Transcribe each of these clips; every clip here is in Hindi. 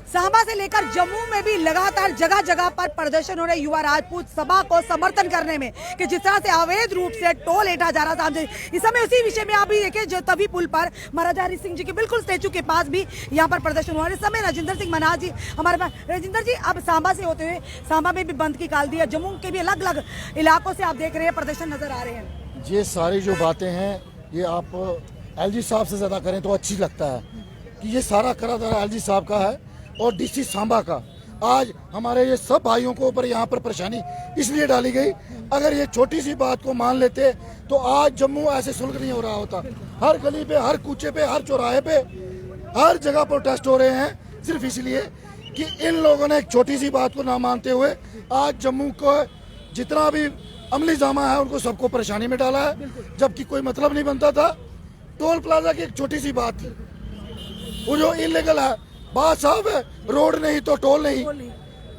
सांबा से लेकर जम्मू में भी लगातार जगह जगह पर प्रदर्शन हो रहे युवा राजपूत सभा को समर्थन करने में कि जिस तरह से अवैध रूप से टोल लेटा जा रहा था। इस समय उसी विषय में आप भी देखिए जो तभी पुल पर महाराजा हरि सिंह जी के बिल्कुल स्टेचू के पास भी यहाँ पर प्रदर्शन हुआ। इस समय राजेंद्र सिंह मनाज जी हमारे पास। राजेंद्र जी, अब सांबा से होते हुए सांबा में भी बंद की काल दी है, जम्मू के भी अलग अलग इलाकों से आप देख रहे हैं प्रदर्शन नजर आ रहे हैं। ये सारी जो बातें हैं ये आप एलजी साहब से ज़्यादा करें तो अच्छी लगता है कि ये सारा करा धरा एलजी साहब का है और डीसी सांबा का। आज हमारे ये सब भाइयों को ऊपर यहाँ पर परेशानी इसलिए डाली गई। अगर ये छोटी सी बात को मान लेते तो आज जम्मू ऐसे सुलग नहीं हो रहा होता। हर गली पे, हर कूचे पे, हर चौराहे पे, हर जगह प्रोटेस्ट हो रहे हैं सिर्फ इसलिए कि इन लोगों ने एक छोटी सी बात को ना मानते हुए आज जम्मू को जितना भी अमली जामा है उनको सबको परेशानी में डाला है, जबकि कोई मतलब नहीं बनता था। टोल प्लाजा की एक छोटी सी बात थी, वो जो इलीगल है, बात साफ है, रोड नहीं तो टोल नहीं।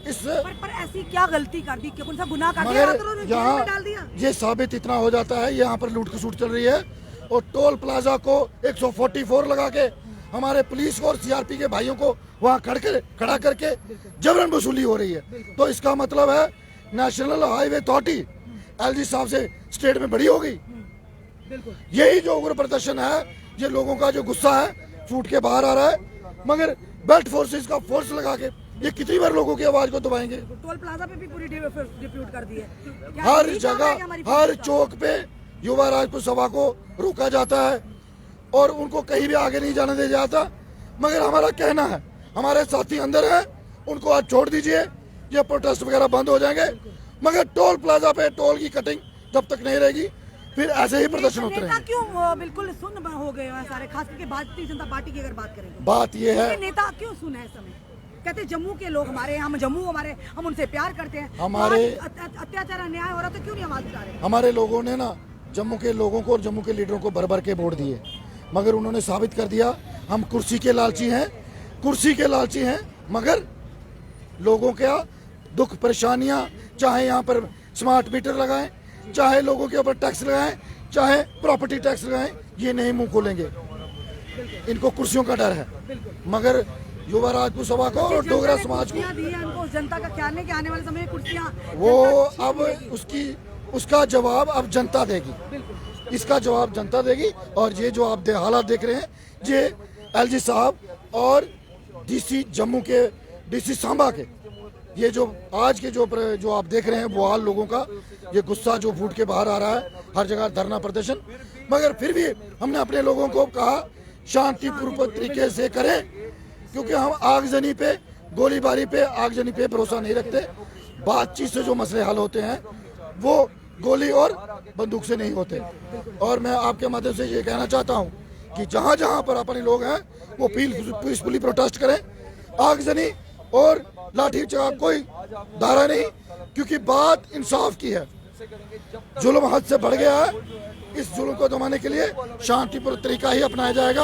इससे पर ऐसी क्या गलती कर दी, कौन सा गुनाह कर दिया, मगर यहाँ ये साबित इतना हो जाता है, यहाँ पर लूट खसूट चल रही है और टोल प्लाजा को 144 लगा के हमारे पुलिस और सीआरपी के भाइयों को वहाँ खड़ा करके जबरन वसूली हो रही है। तो इसका मतलब है नेशनल हाईवे अथॉरिटी एलजी साहब से स्टेट में बड़ी हो गई। यही जो उग्र प्रदर्शन है, ये लोगों का जो गुस्सा है फूट के बाहर आ रहा है। मगर बेल्ट फोर्सेस का फोर्स लगा के ये कितनी बार लोगों की आवाज को दबाएंगे। टोल प्लाजा पे भी पूरी डिप्यूट कर दी है। हर जगह, हर चौक पे युवा राजपूत सभा को रोका जाता है और उनको कहीं भी आगे नहीं जाने दिया जाता। मगर हमारा कहना है, हमारे साथी अंदर हैं, उनको आज छोड़ दीजिए, ये प्रोटेस्ट वगैरह बंद हो जाएंगे। मगर टोल प्लाजा पे टोल की कटिंग जब तक नहीं रहेगी फिर ऐसे ही प्रदर्शन होते रहेंगे। क्यों बिल्कुल सुन हो गए हैं सारे, खास करके भारतीय जनता पार्टी की अगर बात करें तो बात ये है, नेता क्यों सुन है इस समय? कहते जम्मू के लोग हमारे, हम जम्मू हमारे, हम उनसे प्यार करते हैं। हमारे अत्याचार अन्याय हो रहा तो क्यों नहीं आवाज उठा रहे? हमारे लोगों ने ना जम्मू के लोगों को और जम्मू के लीडरों को भर भर के वोट दिए, मगर उन्होंने साबित कर दिया हम कुर्सी के लालची हैं, कुर्सी के लालची हैं। मगर लोगों के दुख परेशानियां, चाहे यहाँ पर स्मार्ट मीटर लगाएं, चाहे लोगों के ऊपर टैक्स लगाएं, चाहे प्रॉपर्टी टैक्स लगाएं, ये नहीं मुंह खोलेंगे। इनको कुर्सियों का डर है। मगर युवा राजपूत सभा को और डोगरा समाज को जनता का ख्याल नहीं कि आने वाले समय में कुर्सियां वो अब उसका जवाब अब जनता देगी, इसका जवाब जनता देगी। और ये जो आप हालात देख रहे हैं, ये एलजी साहब और डीसी जम्मू के, डीसी सांबा के, ये जो आज के जो आप देख रहे हैं वो हाल लोगों का, ये गुस्सा जो फूट के बाहर आ रहा है, हर जगह धरना प्रदर्शन। मगर फिर भी हमने अपने लोगों को कहा शांतिपूर्ण तरीके से करें, क्योंकि हम आगजनी पे, गोलीबारी पे, आगजनी पे भरोसा नहीं रखते। बातचीत से जो मसले हल होते हैं वो गोली और बंदूक से नहीं होते। और मैं आपके माध्यम से ये कहना चाहता हूँ कि जहाँ जहाँ पर अपने लोग हैं वो पीसफुली प्रोटेस्ट करें, आगजनी और लाठी चार्ज कोई धारा नहीं, क्योंकि बात इंसाफ की है। जुल्म हद से बढ़ गया है, इस जुल्म को दबाने के लिए शांतिपूर्ण तरीका ही अपनाया जाएगा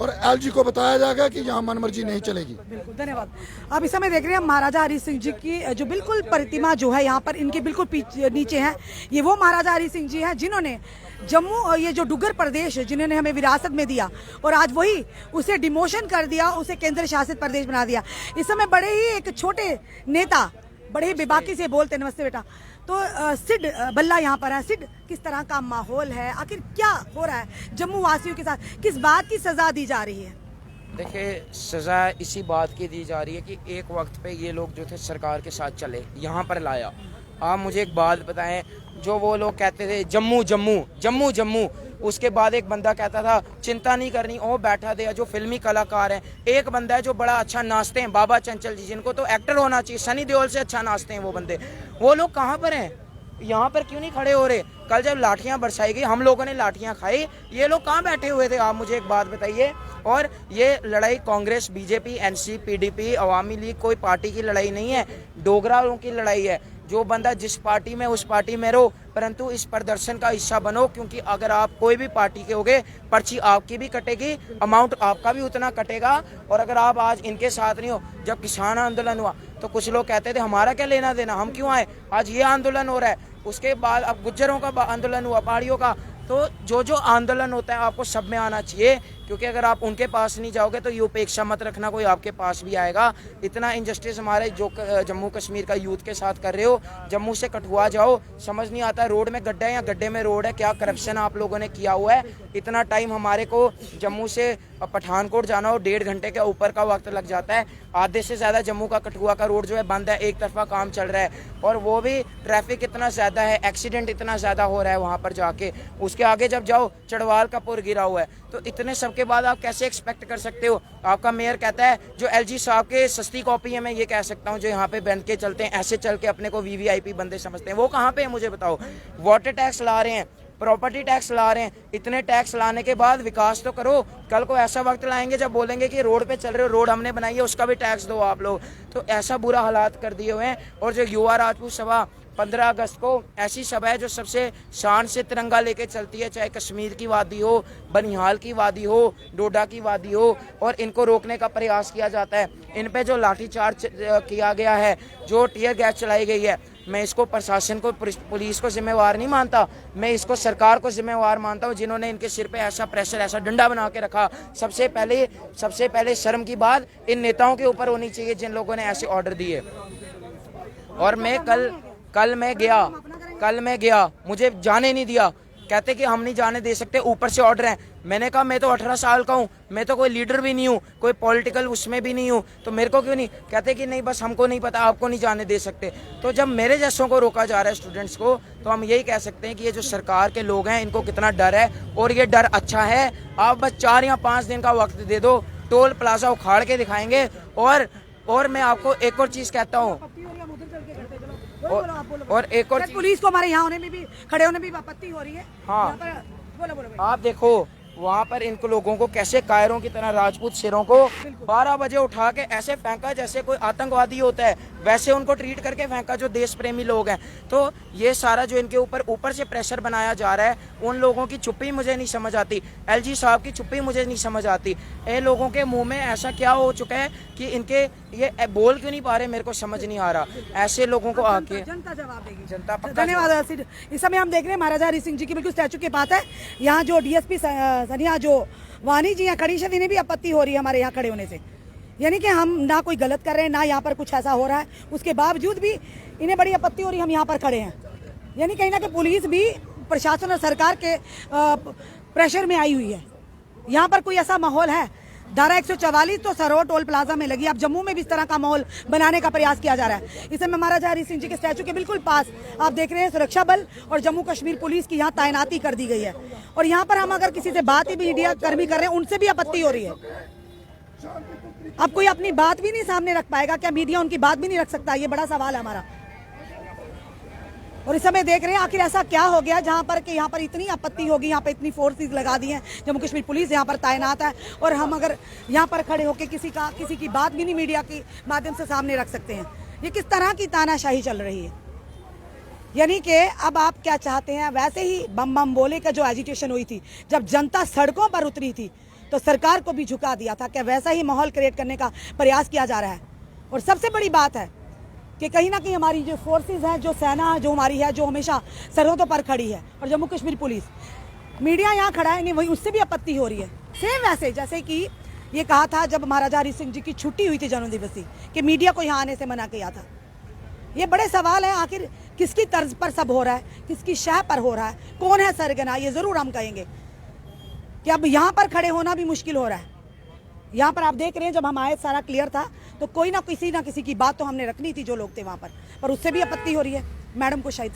और एलजी को बताया जाएगा कि यहाँ मनमर्जी नहीं चलेगी। बिल्कुल, धन्यवाद। अब इस समय देख रहे हैं महाराजा हरि सिंह जी की जो बिल्कुल प्रतिमा जो है यहाँ पर इनके बिल्कुल नीचे है, ये वो महाराजा हरि सिंह जी हैं जिन्होंने जम्मू और ये जो डुग्गर प्रदेश जिन्होंने हमें विरासत में दिया और आज वही उसे डिमोशन कर दिया, उसे केंद्र शासित प्रदेश बना दिया। इस समय बड़े ही एक छोटे नेता बड़े ही बेबाकी से बोलते, नमस्ते बेटा। तो सिड बल्ला यहाँ पर है। सिड, किस तरह का माहौल है, आखिर क्या हो रहा है जम्मू वासियों के साथ, किस बात की सजा दी जा रही है? देखिए, सजा इसी बात की दी जा रही है कि एक वक्त पे ये लोग जो थे सरकार के साथ चले, यहाँ पर लाया। आप मुझे एक बात बताएं, जो वो लोग कहते थे जम्मू जम्मू जम्मू जम्मू, उसके बाद एक बंदा कहता था चिंता नहीं करनी, ओ बैठा दे, जो फिल्मी कलाकार हैं। एक बंदा है जो बड़ा अच्छा नाचते हैं, बाबा चंचल जी, जिनको तो एक्टर होना चाहिए, सनी देओल से अच्छा नाचते हैं वो बंदे। वो लोग कहाँ पर हैं? यहाँ पर क्यों नहीं खड़े हो रहे? कल जब लाठियाँ बरसाई गई, हम लोगों ने लाठियाँ खाई, ये लोग कहाँ बैठे हुए थे? आप मुझे एक बात बताइए। और ये लड़ाई कांग्रेस, बीजेपी, एनसी, पीडीपी, अवामी लीग कोई पार्टी की लड़ाई नहीं है, डोगराओं की लड़ाई है। जो बंदा जिस पार्टी में उस पार्टी में रहो, परंतु इस प्रदर्शन का हिस्सा बनो, क्योंकि अगर आप कोई भी पार्टी के होगे, पर्ची आपकी भी कटेगी, अमाउंट आपका भी उतना कटेगा। और अगर आप आज इनके साथ नहीं हो, जब किसान आंदोलन हुआ तो कुछ लोग कहते थे हमारा क्या लेना देना, हम क्यों आए, आज ये आंदोलन हो रहा है। उसके बाद अब गुज्जरों का आंदोलन हुआ, पहाड़ियों का। तो जो जो आंदोलन होता है आपको सब में आना चाहिए। क्योंकि अगर आप उनके पास नहीं जाओगे तो ये उपेक्षा मत रखना कोई आपके पास भी आएगा। इतना इंजस्टिस हमारे जो जम्मू कश्मीर का यूथ के साथ कर रहे हो, जम्मू से कठुआ जाओ, समझ नहीं आता रोड में गड्ढा है या गड्ढे में रोड है, क्या करप्शन आप लोगों ने किया हुआ है। इतना टाइम हमारे को जम्मू से पठानकोट जाना हो 1.5 घंटे के ऊपर का वक्त लग जाता है। आधे से ज़्यादा जम्मू का कठुआ का रोड जो है बंद है, एक तरफा काम चल रहा है, और वो भी ट्रैफिक इतना ज़्यादा है, एक्सीडेंट इतना ज़्यादा हो रहा है वहाँ पर जाके। उसके आगे जब जाओ चढ़वाल का पुल गिरा हुआ है, तो इतने सब के बाद आप कैसे एक्सपेक्ट कर सकते हो। आपका मेयर कहता है जो एलजी साहब के सस्ती कॉपी है, मैं ये कह सकता हूँ, जो यहाँ पे बन के चलते हैं, ऐसे चल के अपने को वीवीआईपी बंदे समझते हैं, वो कहाँ पे है मुझे बताओ। वाटर टैक्स ला रहे हैं, प्रॉपर्टी टैक्स ला रहे हैं, इतने टैक्स लाने के बाद विकास तो करो। कल को ऐसा वक्त लाएंगे जब बोलेंगे कि रोड पे चल रहे हो, रोड हमने बनाई है, उसका भी टैक्स दो आप लोग। तो ऐसा बुरा हालात कर दिए हुए हैं। और जो युवा राजपूत सभा 15 अगस्त को ऐसी सभा है जो सबसे शान से तिरंगा लेके चलती है, चाहे कश्मीर की वादी हो, बनिहाल की वादी हो, डोडा की वादी हो, और इनको रोकने का प्रयास किया जाता है। इन पे जो लाठीचार्ज किया गया है, जो टीयर गैस चलाई गई है, मैं इसको प्रशासन को, पुलिस को जिम्मेवार नहीं मानता, मैं इसको सरकार को जिम्मेवार मानता हूँ, जिन्होंने इनके सिर पे ऐसा प्रेशर, ऐसा डंडा बना के रखा। सबसे पहले शर्म की बात इन नेताओं के ऊपर होनी चाहिए जिन लोगों ने ऐसे ऑर्डर दिए। और मैं कल मैं गया, मुझे जाने नहीं दिया, कहते कि हम नहीं जाने दे सकते, ऊपर से ऑर्डर है। मैंने कहा मैं तो 18 साल का हूँ, मैं तो कोई लीडर भी नहीं हूँ, कोई पॉलिटिकल उसमें भी नहीं हूँ, तो मेरे को क्यों नहीं। कहते कि नहीं बस हमको नहीं पता, आपको नहीं जाने दे सकते। तो जब मेरे जैसों को रोका जा रहा है, स्टूडेंट्स को, तो हम यही कह सकते हैं कि ये जो सरकार के लोग हैं इनको कितना डर है, और ये डर अच्छा है। आप बस 4 या 5 दिन का वक्त दे दो, टोल प्लाजा उखाड़ के दिखाएंगे। और मैं आपको एक और चीज़ कहता हूँ, और एक और पुलिस को हमारे यहाँ होने में भी, खड़े होने में भी आपत्ति हो रही है। हाँ, बोलो आप देखो वहाँ पर इन लोगों को कैसे कायरों की तरह, राजपूत सिरों को 12 बजे उठा के ऐसे फेंका जैसे कोई आतंकवादी होता है, वैसे उनको ट्रीट करके फेंका जो देश प्रेमी लोग हैं। तो ये सारा जो इनके ऊपर से प्रेशर बनाया जा रहा है, उन लोगों की चुप्पी मुझे नहीं समझ आती, एलजी साहब की चुप्पी मुझे नहीं समझ आती। ये लोगों के मुंह में ऐसा क्या हो चुका है कि इनके ये बोल क्यों नहीं पा रहे, मेरे को समझ नहीं आ रहा। ऐसे लोगों को आके जनता जवाब देगी, जनता। धन्यवाद। इस समय हम देख रहे हैं महाराजा हरि सिंह जी की बिल्कुल स्टैचू के पास है, यहाँ जो डीएसपी सनिया जो वानी जी यहाँ खड़ी है, इन्हें भी आपत्ति हो रही है हमारे यहाँ खड़े होने से। यानी कि हम ना कोई गलत कर रहे हैं, ना यहाँ पर कुछ ऐसा हो रहा है, उसके बावजूद भी इन्हें बड़ी आपत्ति हो रही है, हम यहाँ पर खड़े हैं। यानी कहीं ना कहीं पुलिस भी प्रशासन और सरकार के प्रेशर में आई हुई है। यहाँ पर कोई ऐसा माहौल है, धारा 144 तो सरोवर टोल प्लाजा में लगी, अब जम्मू में भी इस तरह का माहौल बनाने का प्रयास किया जा रहा है। इस समय महाराजा हरि सिंह जी के स्टैचू के बिल्कुल पास आप देख रहे हैं सुरक्षा बल और जम्मू कश्मीर पुलिस की यहाँ तैनाती कर दी गई है। और यहाँ पर हम अगर किसी से बात ही मीडिया कर्मी कर रहे हैं, उनसे भी आपत्ति हो रही है। अब कोई अपनी बात भी नहीं सामने रख पाएगा क्या? मीडिया उनकी बात भी नहीं रख सकता? ये बड़ा सवाल है हमारा। और इस समय देख रहे हैं आखिर ऐसा क्या हो गया जहां पर कि यहाँ पर इतनी आपत्ति होगी, यहाँ पर इतनी फोर्सेस लगा दी हैं, जम्मू कश्मीर पुलिस यहाँ पर तैनात है, और हम अगर यहाँ पर खड़े होकर किसी की बात भी नहीं मीडिया के माध्यम से सामने रख सकते हैं। ये किस तरह की तानाशाही चल रही है? यानी कि अब आप क्या चाहते हैं? वैसे ही बम बम बोले का जो एजिटेशन हुई थी, जब जनता सड़कों पर उतरी थी, तो सरकार को भी झुका दिया था कि वैसा ही माहौल क्रिएट करने का प्रयास किया जा रहा है। और सबसे बड़ी बात है कि कहीं ना कहीं हमारी जो फोर्सेस हैं, जो सेना जो हमारी है, जो हमेशा सरहदों पर खड़ी है, और जम्मू कश्मीर पुलिस, मीडिया यहाँ खड़ा है, नहीं वही उससे भी आपत्ति हो रही है। सेम वैसे जैसे कि ये कहा था जब महाराजा हरि सिंह जी की छुट्टी हुई थी जन्मदिवसी, कि मीडिया को यहाँ आने से मना किया था। ये बड़े सवाल हैं, आखिर किसकी तर्ज पर सब हो रहा है, किसकी शह पर हो रहा है, कौन है सरगना? ये जरूर हम कहेंगे कि अब यहाँ पर खड़े होना भी मुश्किल हो रहा है। यहाँ पर आप देख रहे हैं जब हम आए सारा क्लियर था, तो कोई ना किसी की बात तो हमने रखनी थी जो लोग थे वहाँ पर उससे भी आपत्ति हो रही है मैडम को शायद।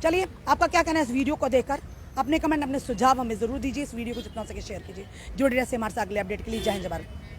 चलिए, आपका क्या कहना है इस वीडियो को देखकर? अपने कमेंट, अपने सुझाव हमें जरूर दीजिए। इस वीडियो को जितना सके शेयर कीजिए। जुड़े रहिए हमारे साथ अगले अपडेट के लिए। जय हिंद, जय भारत।